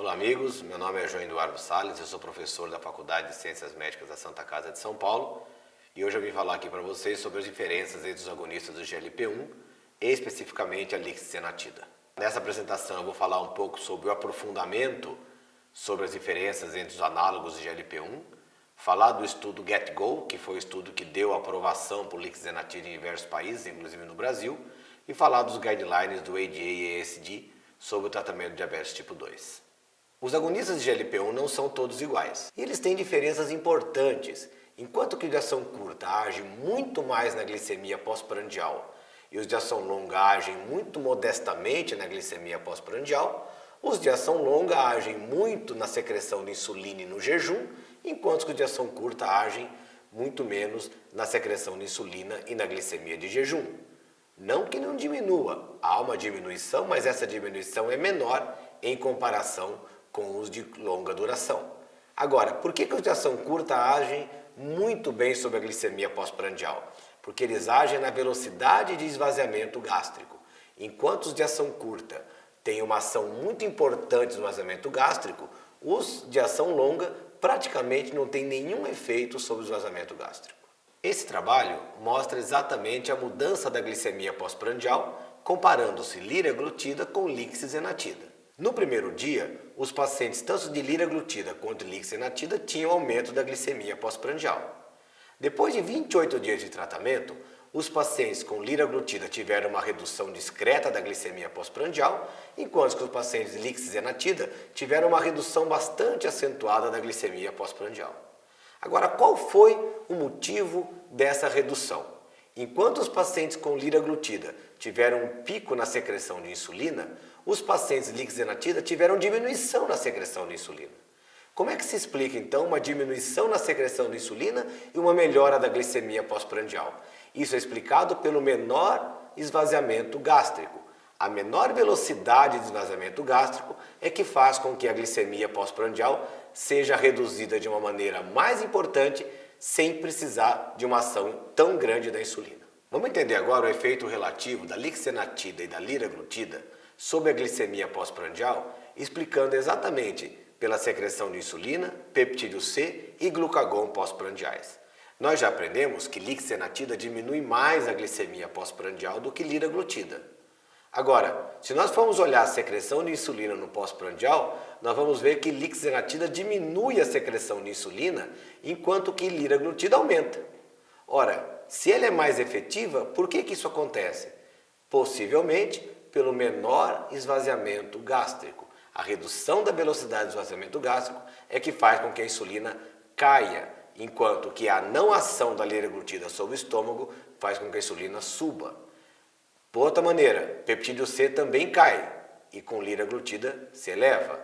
Olá amigos, meu nome é João Eduardo Salles, eu sou professor da Faculdade de Ciências Médicas da Santa Casa de São Paulo e hoje eu vim falar aqui para vocês sobre as diferenças entre os agonistas do GLP-1 e especificamente a lixzenatida. Nessa apresentação eu vou falar um pouco sobre o aprofundamento sobre as diferenças entre os análogos de GLP-1, falar do estudo GetGo, que foi o estudo que deu aprovação por lixzenatida em diversos países, inclusive no Brasil, e falar dos guidelines do ADA e ASD sobre o tratamento de diabetes tipo 2. Os agonistas de GLP-1 não são todos iguais. E eles têm diferenças importantes. Enquanto que o de ação curta age muito mais na glicemia pós-prandial e os de ação longa agem muito modestamente na glicemia pós-prandial, os de ação longa agem muito na secreção de insulina e no jejum, enquanto que os de ação curta agem muito menos na secreção de insulina e na glicemia de jejum. Não que não diminua, há uma diminuição, mas essa diminuição é menor em comparação com os de longa duração. Agora, por que os de ação curta agem muito bem sobre a glicemia pós-prandial? Porque eles agem na velocidade de esvaziamento gástrico. Enquanto os de ação curta têm uma ação muito importante no esvaziamento gástrico, os de ação longa praticamente não têm nenhum efeito sobre o esvaziamento gástrico. Esse trabalho mostra exatamente a mudança da glicemia pós-prandial comparando-se liraglutida com lixzenatida. No primeiro dia, os pacientes tanto de liraglutida quanto de lixzenatida tinham aumento da glicemia pós-prandial. Depois de 28 dias de tratamento, os pacientes com liraglutida tiveram uma redução discreta da glicemia pós-prandial, enquanto que os pacientes de lixzenatida tiveram uma redução bastante acentuada da glicemia pós-prandial. Agora, qual foi o motivo dessa redução? Enquanto os pacientes com liraglutida tiveram um pico na secreção de insulina, os pacientes de lixzenatida tiveram diminuição na secreção de insulina. Como é que se explica então uma diminuição na secreção de insulina e uma melhora da glicemia pós-prandial? Isso é explicado pelo menor esvaziamento gástrico. A menor velocidade de esvaziamento gástrico é que faz com que a glicemia pós-prandial seja reduzida de uma maneira mais importante sem precisar de uma ação tão grande da insulina. Vamos entender agora o efeito relativo da lixzenatida e da liraglutida sobre a glicemia pós-prandial, explicando exatamente pela secreção de insulina, peptídeo C e glucagon pós-prandiais. Nós já aprendemos que lixzenatida diminui mais a glicemia pós-prandial do que liraglutida. Agora, se nós formos olhar a secreção de insulina no pós-prandial, nós vamos ver que lixzenatida diminui a secreção de insulina, enquanto que liraglutida aumenta. Ora, se ela é mais efetiva, por que isso acontece? Possivelmente pelo menor esvaziamento gástrico. A redução da velocidade do esvaziamento gástrico é que faz com que a insulina caia, enquanto que a não ação da liraglutida sobre o estômago faz com que a insulina suba. Por outra maneira, peptídeo C também cai e com liraglutida se eleva.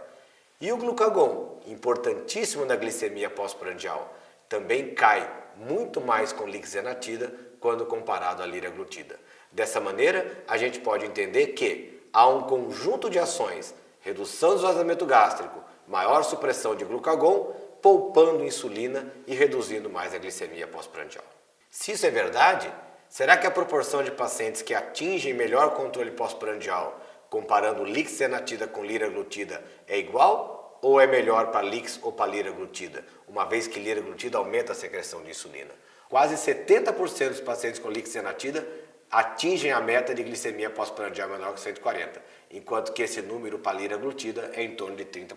E o glucagon, importantíssimo na glicemia pós-prandial, também cai muito mais com lixzenatida quando comparado à liraglutida. Dessa maneira, a gente pode entender que há um conjunto de ações, redução do esvaziamento gástrico, maior supressão de glucagon, poupando insulina e reduzindo mais a glicemia pós-prandial. Se isso é verdade, será que a proporção de pacientes que atingem melhor controle pós-prandial, comparando lixzenatida com liraglutida, é igual ou é melhor para lix ou para liraglutida, uma vez que liraglutida aumenta a secreção de insulina? Quase 70% dos pacientes com lixzenatida atingem a meta de glicemia pós-prandial menor que 140, enquanto que esse número para liraglutida é em torno de 30%.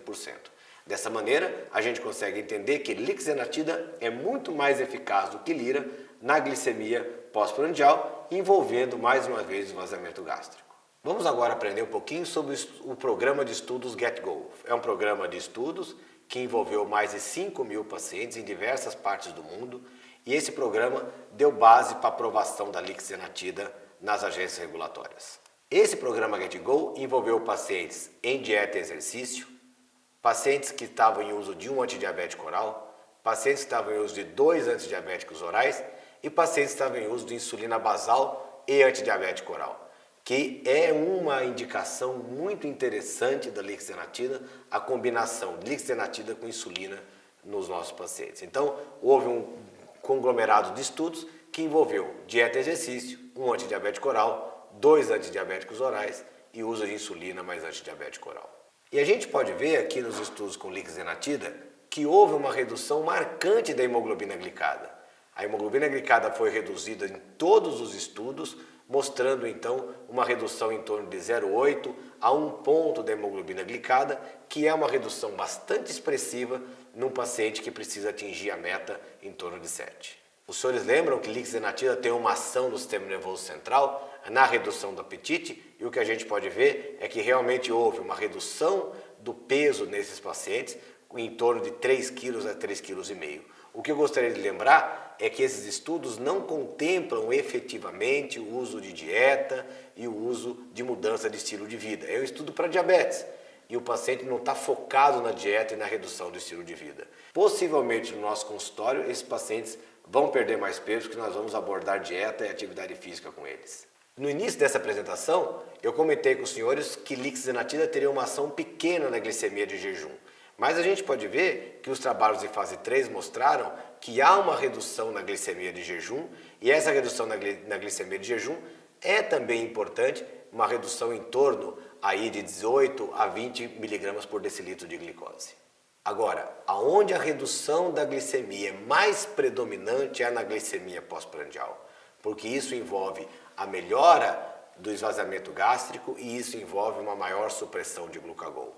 Dessa maneira, a gente consegue entender que lixzenatida é muito mais eficaz do que lira na glicemia pós-prandial, envolvendo mais uma vez o esvaziamento gástrico. Vamos agora aprender um pouquinho sobre o programa de estudos GetGo. É um programa de estudos que envolveu mais de 5.000 pacientes em diversas partes do mundo e esse programa deu base para a aprovação da lixzenatida nas agências regulatórias. Esse programa GetGo envolveu pacientes em dieta e exercício, pacientes que estavam em uso de um antidiabético oral, pacientes que estavam em uso de 2 antidiabéticos orais e pacientes que estavam em uso de insulina basal e antidiabético oral, que é uma indicação muito interessante da lixzenatida, a combinação de lixzenatida com insulina nos nossos pacientes. Então, houve um conglomerado de estudos que envolveu dieta e exercício, um antidiabético oral, 2 antidiabéticos orais e uso de insulina mais antidiabético oral. E a gente pode ver aqui nos estudos com lixzenatida que houve uma redução marcante da hemoglobina glicada. A hemoglobina glicada foi reduzida em todos os estudos, mostrando então uma redução em torno de 0,8 a 1 ponto da hemoglobina glicada, que é uma redução bastante expressiva num paciente que precisa atingir a meta em torno de 7. Os senhores lembram que lixzenatida tem uma ação no sistema nervoso central na redução do apetite, e o que a gente pode ver é que realmente houve uma redução do peso nesses pacientes em torno de 3 kg a 3,5 kg. O que eu gostaria de lembrar é que esses estudos não contemplam efetivamente o uso de dieta e o uso de mudança de estilo de vida. É um estudo para diabetes e o paciente não está focado na dieta e na redução do estilo de vida. Possivelmente no nosso consultório esses pacientes vão perder mais peso, porque nós vamos abordar dieta e atividade física com eles. No início dessa apresentação, eu comentei com os senhores que lixzenatida teria uma ação pequena na glicemia de jejum. Mas a gente pode ver que os trabalhos de fase 3 mostraram que há uma redução na glicemia de jejum, e essa redução na glicemia de jejum é também importante, uma redução em torno aí de 18 a 20 mg por decilitro de glicose. Agora, aonde a redução da glicemia é mais predominante é na glicemia pós-prandial, porque isso envolve a melhora do esvaziamento gástrico e isso envolve uma maior supressão de glucagon.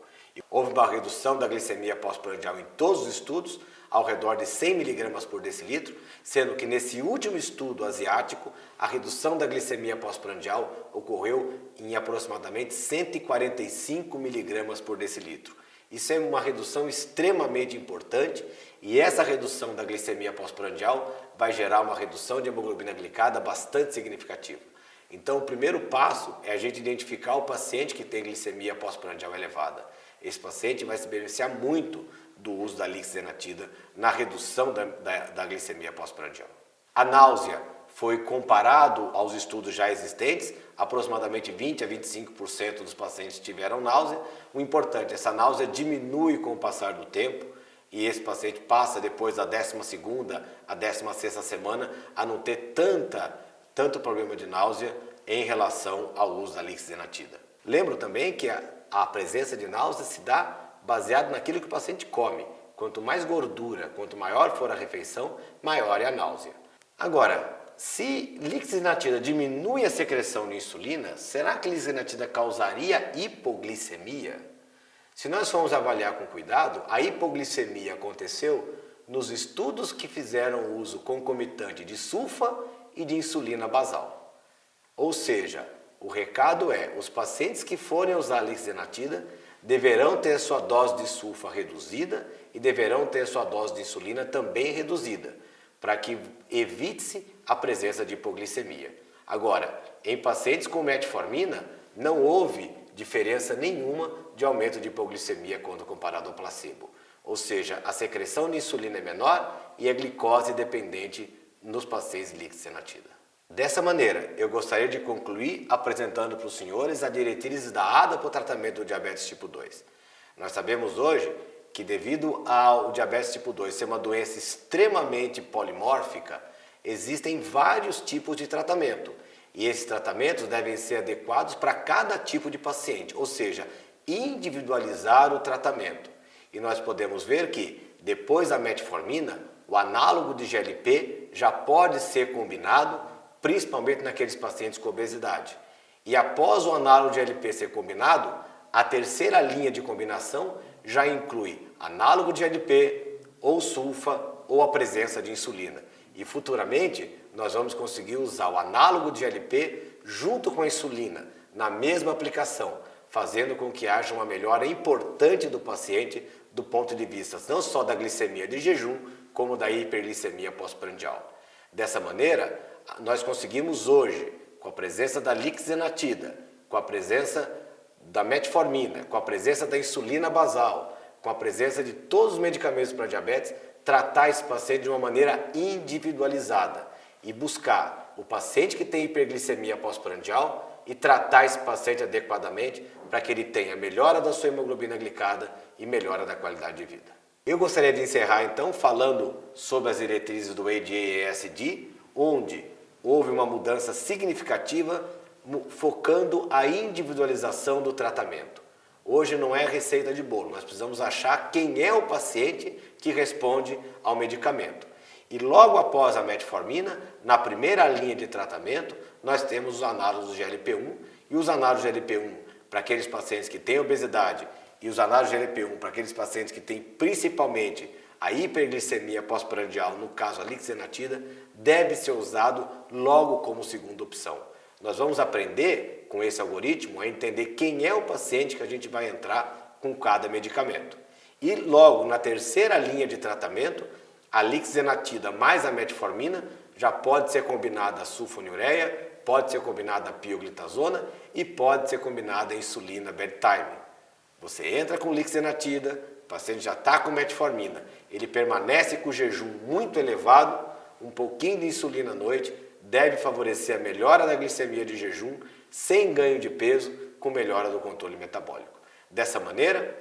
Houve uma redução da glicemia pós-prandial em todos os estudos, ao redor de 100 mg por decilitro, sendo que nesse último estudo asiático, a redução da glicemia pós-prandial ocorreu em aproximadamente 145 mg por decilitro. Isso é uma redução extremamente importante e essa redução da glicemia pós-prandial vai gerar uma redução de hemoglobina glicada bastante significativa. Então, o primeiro passo é a gente identificar o paciente que tem glicemia pós-prandial elevada. Esse paciente vai se beneficiar muito do uso da lixzenatida na redução da glicemia pós-prandial. A náusea foi comparado aos estudos já existentes, aproximadamente 20 a 25% dos pacientes tiveram náusea. O importante, essa náusea diminui com o passar do tempo e esse paciente passa depois da 12ª a 16ª semana a não ter tanto problema de náusea em relação ao uso da lixzenatida. Lembro também que a presença de náusea se dá baseado naquilo que o paciente come. Quanto mais gordura, quanto maior for a refeição, maior é a náusea. Agora, se lixzenatida diminui a secreção de insulina, será que lixzenatida causaria hipoglicemia? Se nós formos avaliar com cuidado, a hipoglicemia aconteceu nos estudos que fizeram uso concomitante de sulfa e de insulina basal. Ou seja, o recado é, os pacientes que forem usar lixzenatida deverão ter sua dose de sulfa reduzida e deverão ter sua dose de insulina também reduzida, para que evite-se a presença de hipoglicemia. Agora, em pacientes com metformina, não houve diferença nenhuma de aumento de hipoglicemia quando comparado ao placebo. Ou seja, a secreção de insulina é menor e a glicose dependente nos pacientes lixzenatida. Dessa maneira, eu gostaria de concluir apresentando para os senhores a diretrizes da ADA para o tratamento do diabetes tipo 2. Nós sabemos hoje que devido ao diabetes tipo 2 ser uma doença extremamente polimórfica, existem vários tipos de tratamento. E esses tratamentos devem ser adequados para cada tipo de paciente, ou seja, individualizar o tratamento. E nós podemos ver que, depois da metformina, o análogo de GLP já pode ser combinado, principalmente naqueles pacientes com obesidade. E após o análogo de GLP ser combinado, a terceira linha de combinação já inclui análogo de GLP, ou sulfa, ou a presença de insulina. E futuramente, nós vamos conseguir usar o análogo de GLP junto com a insulina, na mesma aplicação, fazendo com que haja uma melhora importante do paciente do ponto de vista não só da glicemia de jejum, como da hiperglicemia pós-prandial. Dessa maneira, nós conseguimos hoje, com a presença da lixzenatida, com a presença da metformina, com a presença da insulina basal, com a presença de todos os medicamentos para diabetes, tratar esse paciente de uma maneira individualizada e buscar o paciente que tem hiperglicemia pós-prandial e tratar esse paciente adequadamente para que ele tenha melhora da sua hemoglobina glicada e melhora da qualidade de vida. Eu gostaria de encerrar então falando sobre as diretrizes do ADA-ESD, onde houve uma mudança significativa focando a individualização do tratamento. Hoje não é receita de bolo, nós precisamos achar quem é o paciente que responde ao medicamento. E logo após a metformina, na primeira linha de tratamento, nós temos os análogos do GLP-1 e os análogos do GLP-1 para aqueles pacientes que têm obesidade e os análogos do GLP-1 para aqueles pacientes que têm principalmente a hiperglicemia pós-prandial, no caso a lixenatida, deve ser usado logo como segunda opção. Nós vamos aprender com esse algoritmo a entender quem é o paciente que a gente vai entrar com cada medicamento. E logo na terceira linha de tratamento, a lixenatida mais a metformina já pode ser combinada a sulfonilureia, pode ser combinada a pioglitazona e pode ser combinada a insulina bedtime. Você entra com lixenatida, o paciente já está com metformina, ele permanece com o jejum muito elevado, um pouquinho de insulina à noite, deve favorecer a melhora da glicemia de jejum, sem ganho de peso, com melhora do controle metabólico. Dessa maneira,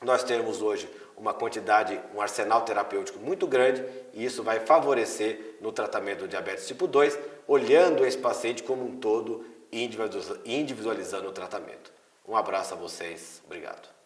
nós temos hoje uma quantidade, um arsenal terapêutico muito grande e isso vai favorecer no tratamento do diabetes tipo 2, olhando esse paciente como um todo, individualizando o tratamento. Um abraço a vocês, obrigado.